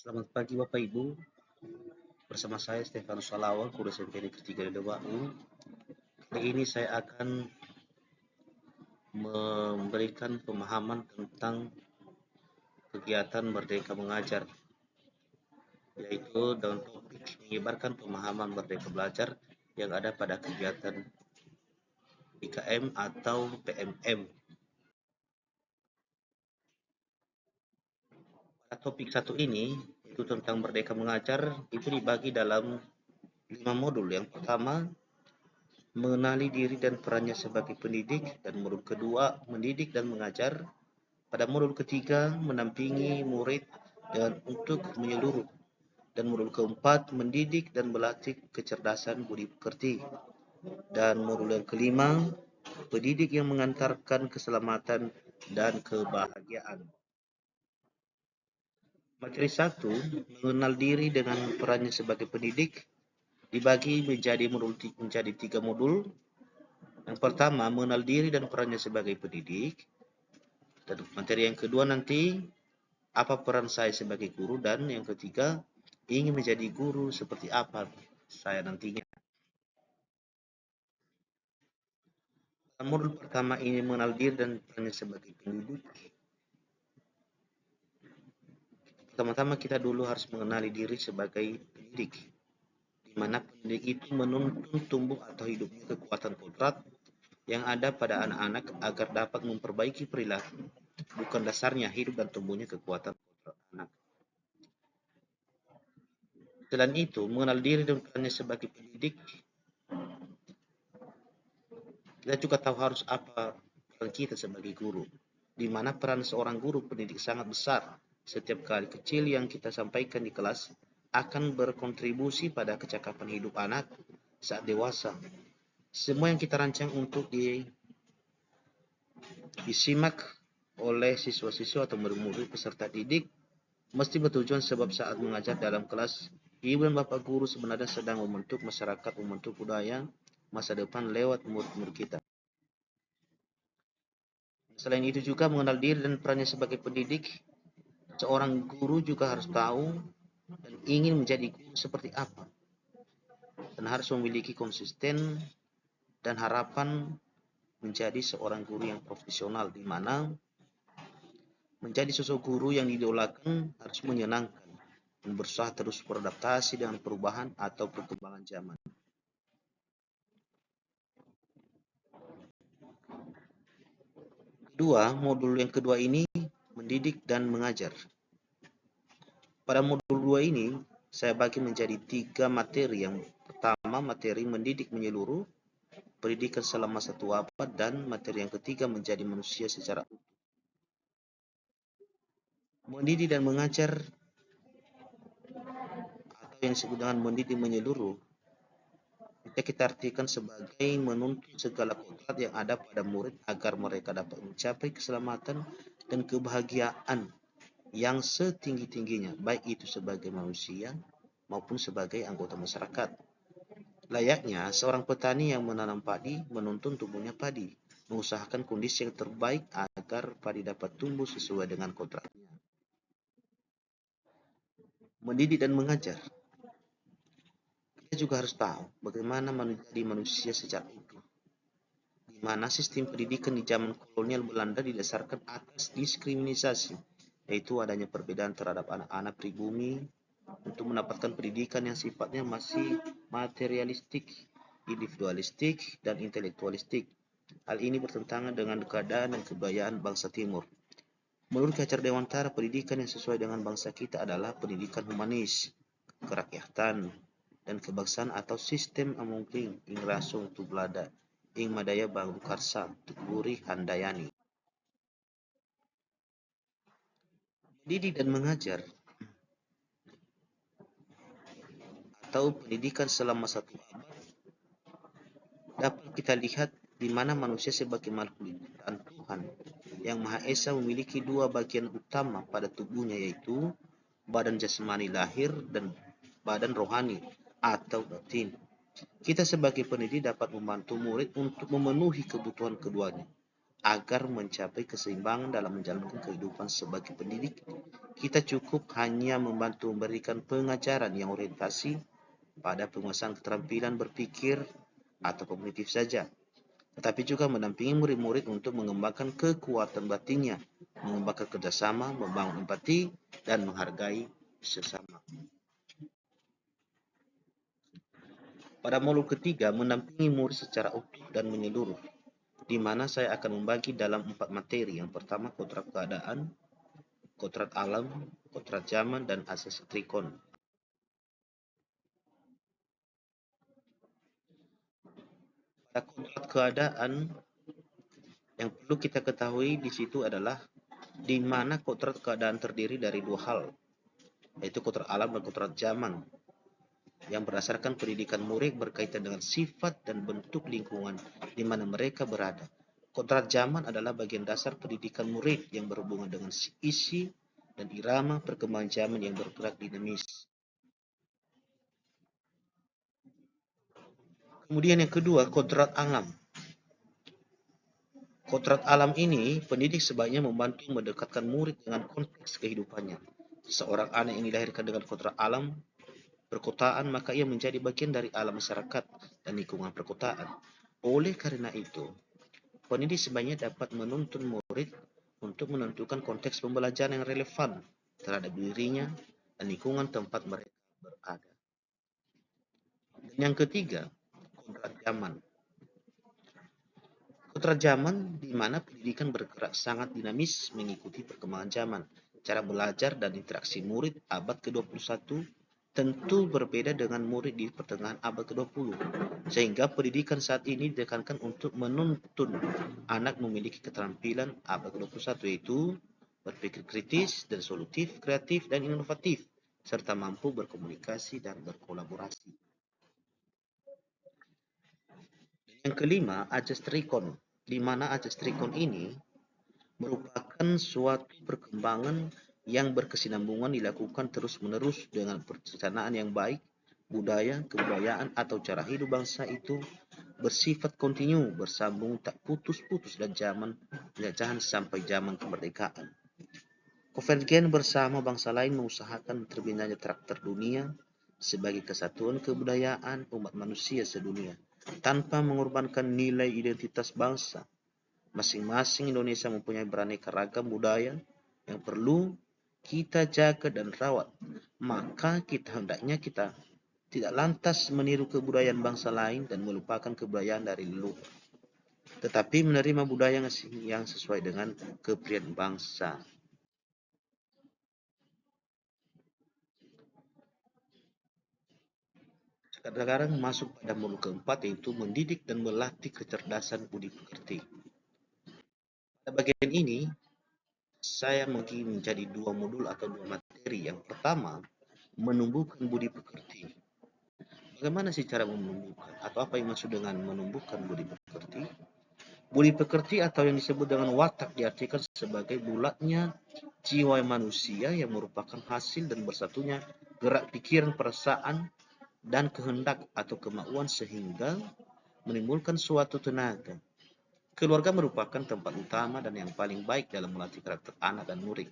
Selamat pagi Bapak Ibu, bersama saya Stefanus Salawal, Guru SMP Negeri 3 Dedebau. Kali ini saya akan memberikan pemahaman tentang kegiatan Merdeka Mengajar, yaitu dalam topik menyebarkan pemahaman Merdeka Belajar yang ada pada kegiatan IKM atau PMM. Pada topik satu ini, itu tentang Merdeka Mengajar, itu dibagi dalam 5 modul. Yang pertama, mengenali diri dan perannya sebagai pendidik, dan modul kedua, mendidik dan mengajar. Pada modul ketiga, mendampingi murid dan untuk menyeluruh. Dan modul keempat, mendidik dan melatih kecerdasan budi pekerti. Dan modul yang kelima, pendidik yang mengantarkan keselamatan dan kebahagiaan. Materi 1, mengenal diri dengan perannya sebagai pendidik, dibagi menjadi 3 modul. Yang pertama, mengenal diri dan perannya sebagai pendidik. Dan materi yang kedua nanti, apa peran saya sebagai guru, dan yang ketiga, ingin menjadi guru seperti apa saya nantinya. Modul pertama ini mengenal diri dan perannya sebagai pendidik. Pertama-tama kita dulu harus mengenali diri sebagai pendidik, di mana pendidik itu menuntun tumbuh atau hidupnya kekuatan kodrat yang ada pada anak-anak agar dapat memperbaiki perilaku. Bukan dasarnya hidup dan tumbuhnya kekuatan kodrat anak. Selain itu, mengenal diri dan perannya sebagai pendidik, kita juga tahu harus apa peran kita sebagai guru, di mana peran seorang guru pendidik sangat besar. Setiap kali kecil yang kita sampaikan di kelas akan berkontribusi pada kecakapan hidup anak saat dewasa. Semua yang kita rancang untuk disimak oleh siswa-siswa atau murid-murid peserta didik mesti bertujuan, sebab saat mengajar dalam kelas, ibu dan bapak guru sebenarnya sedang membentuk masyarakat, membentuk budaya masa depan lewat murid-murid kita. Selain itu juga mengenal diri dan perannya sebagai pendidik, seorang guru juga harus tahu dan ingin menjadi guru seperti apa, dan harus memiliki konsisten dan harapan menjadi seorang guru yang profesional, di mana menjadi sosok guru yang didolakan harus menyenangkan dan berusaha terus beradaptasi dengan perubahan atau perkembangan zaman. Modul yang kedua ini mendidik dan mengajar. Pada modul 2 ini saya bagi menjadi 3 materi. Yang pertama, materi mendidik menyeluruh, pendidikan selama 1 abad, dan materi yang ketiga menjadi manusia secara utuh. Mendidik dan mengajar atau yang disebut dengan mendidik menyeluruh, kita artikan sebagai menuntun segala kodrat yang ada pada murid agar mereka dapat mencapai keselamatan dan kebahagiaan yang setinggi-tingginya, baik itu sebagai manusia maupun sebagai anggota masyarakat. Layaknya seorang petani yang menanam padi, menuntun tumbuhnya padi, mengusahakan kondisi yang terbaik agar padi dapat tumbuh sesuai dengan kodratnya. Mendidik dan mengajar, kita juga harus tahu bagaimana menjadi manusia secara utuh, di mana sistem pendidikan di zaman kolonial Belanda didasarkan atas diskriminasi, yaitu adanya perbedaan terhadap anak-anak pribumi untuk mendapatkan pendidikan yang sifatnya masih materialistik, individualistik, dan intelektualistik. Hal ini bertentangan dengan keadaan dan kebudayaan bangsa Timur. Menurut Ki Hajar Dewantara, pendidikan yang sesuai dengan bangsa kita adalah pendidikan humanis, kerakyatan, dan kebangsaan atau sistem amungking ing rasung tu belada ing madaya bangku karsa tu guri handayani. Mendidik dan mengajar atau pendidikan selama 1 abad dapat kita lihat di mana manusia sebagai makhluk ciptaan Tuhan yang Maha Esa memiliki 2 bagian utama pada tubuhnya, yaitu badan jasmani lahir dan badan rohani atau batin. Kita sebagai pendidik dapat membantu murid untuk memenuhi kebutuhan keduanya. agar mencapai keseimbangan dalam menjalankan kehidupan sebagai pendidik. Kita cukup hanya membantu memberikan pengajaran yang orientasi pada penguasaan keterampilan berpikir atau kognitif saja, tetapi juga mendampingi murid-murid untuk mengembangkan kekuatan batinnya, mengembangkan kerjasama, membangun empati, dan menghargai sesama. Pada modul ketiga, mendampingi murid secara utuh dan menyeluruh, di mana saya akan membagi dalam 4 materi. Yang pertama, kodrat keadaan, kodrat alam, kodrat zaman, dan asas trikon. Pada kodrat keadaan, yang perlu kita ketahui di situ adalah di mana kodrat keadaan terdiri dari 2 hal, yaitu kodrat alam dan kodrat zaman, yang berdasarkan pendidikan murid berkaitan dengan sifat dan bentuk lingkungan di mana mereka berada. Kodrat zaman adalah bagian dasar pendidikan murid yang berhubungan dengan isi dan irama perkembangan zaman yang bergerak dinamis. Kemudian yang kedua, kodrat alam. Kodrat alam ini, pendidik sebaiknya membantu mendekatkan murid dengan konteks kehidupannya. Seorang anak yang dilahirkan dengan kodrat alam perkotaan, maka ia menjadi bagian dari alam masyarakat dan lingkungan perkotaan. Oleh karena itu, pendidik sebaiknya dapat menuntun murid untuk menentukan konteks pembelajaran yang relevan terhadap dirinya dan lingkungan tempat mereka berada. Dan yang ketiga, kodrat zaman. Kodrat zaman di mana pendidikan bergerak sangat dinamis mengikuti perkembangan zaman. Cara belajar dan interaksi murid abad ke-21 tentu berbeda dengan murid di pertengahan abad ke-20, sehingga pendidikan saat ini ditekankan untuk menuntun anak memiliki keterampilan abad ke-21, yaitu berpikir kritis dan solutif, kreatif dan inovatif, serta mampu berkomunikasi dan berkolaborasi. Yang kelima, ajas trikon, di mana ajas trikon ini merupakan suatu perkembangan yang berkesinambungan dilakukan terus-menerus dengan perencanaan yang baik. Budaya, kebudayaan, atau cara hidup bangsa itu bersifat kontinu, bersambung tak putus-putus dari zaman penjajahan sampai zaman kemerdekaan. Konvergen bersama bangsa lain mengusahakan terbinanya traktor dunia sebagai kesatuan kebudayaan umat manusia sedunia, tanpa mengorbankan nilai identitas bangsa. Masing-masing Indonesia mempunyai beraneka ragam budaya yang perlu kita jaga dan rawat. Maka hendaknya kita tidak lantas meniru kebudayaan bangsa lain dan melupakan kebudayaan dari leluhur, tetapi menerima budaya yang sesuai dengan kepribadian bangsa. Sekarang masuk pada modul keempat, yaitu mendidik dan melatih kecerdasan budi pekerti. Pada bagian ini, saya membagi menjadi 2 modul atau 2 materi. Yang pertama, menumbuhkan budi pekerti. Bagaimana sih cara menumbuhkan? Atau apa yang maksud dengan menumbuhkan budi pekerti? Budi pekerti atau yang disebut dengan watak diartikan sebagai bulatnya jiwa manusia yang merupakan hasil dan bersatunya gerak pikiran, perasaan, dan kehendak atau kemauan sehingga menimbulkan suatu tenaga. Keluarga merupakan tempat utama dan yang paling baik dalam melatih karakter anak dan murid.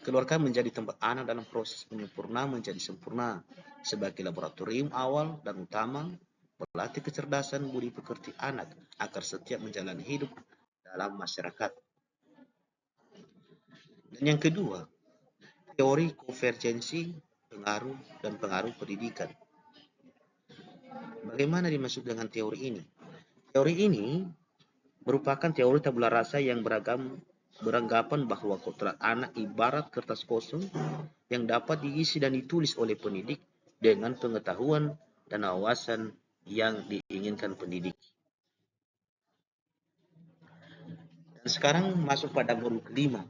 Keluarga menjadi tempat anak dalam proses penyempurna menjadi sempurna sebagai laboratorium awal dan utama melatih kecerdasan budi pekerti anak agar setiap menjalani hidup dalam masyarakat. Dan yang kedua, teori konvergensi, pengaruh, dan pengaruh pendidikan. Bagaimana dimaksud dengan teori ini? Teori ini merupakan teori tabula rasa yang beranggapan bahwa kodrat anak ibarat kertas kosong yang dapat diisi dan ditulis oleh pendidik dengan pengetahuan dan wawasan yang diinginkan pendidik. Dan sekarang masuk pada modul kelima.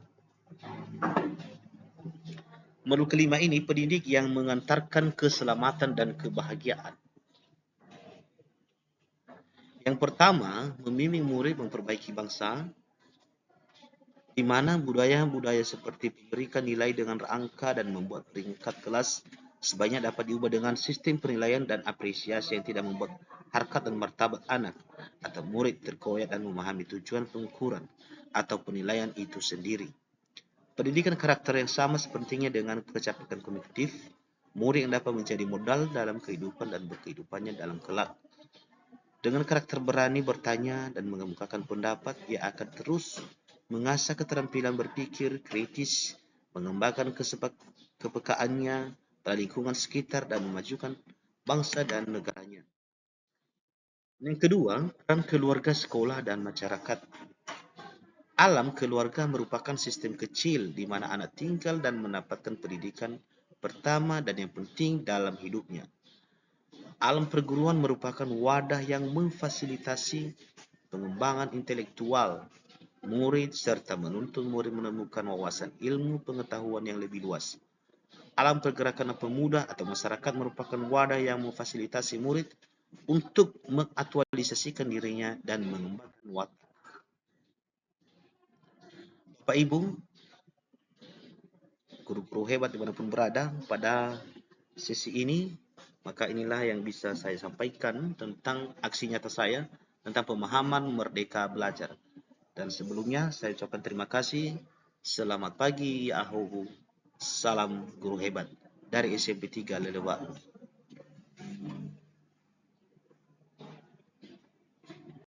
Modul kelima ini pendidik yang mengantarkan keselamatan dan kebahagiaan. Yang pertama, membimbing murid memperbaiki bangsa, di mana budaya-budaya seperti memberikan nilai dengan angka dan membuat peringkat kelas Sebaiknya dapat diubah dengan sistem penilaian dan apresiasi yang tidak membuat harkat dan martabat anak atau murid terkoyak dan memahami tujuan pengukuran atau penilaian itu sendiri. Pendidikan karakter yang sama sepentingnya dengan kecerdasan kognitif, murid yang dapat menjadi modal dalam kehidupan dan berkehidupannya dalam kelak. Dengan karakter berani bertanya dan mengemukakan pendapat, ia akan terus mengasah keterampilan berpikir kritis, mengembangkan kepekaannya pada lingkungan sekitar, dan memajukan bangsa dan negaranya. Yang kedua, peran keluarga, sekolah, dan masyarakat. Alam keluarga merupakan sistem kecil di mana anak tinggal dan mendapatkan pendidikan pertama dan yang penting dalam hidupnya. Alam perguruan merupakan wadah yang memfasilitasi pengembangan intelektual murid serta menuntun murid menemukan wawasan ilmu pengetahuan yang lebih luas. Alam pergerakan pemuda atau masyarakat merupakan wadah yang memfasilitasi murid untuk mengaktualisasikan dirinya dan mengembangkan watak. Bapak Ibu, guru-guru hebat dimanapun berada, pada sesi ini, maka inilah yang bisa saya sampaikan tentang aksi nyata saya tentang pemahaman merdeka belajar. Dan sebelumnya saya ucapkan terima kasih. Selamat pagi, Ahohu. Salam guru hebat dari SMP 3 Lelewak.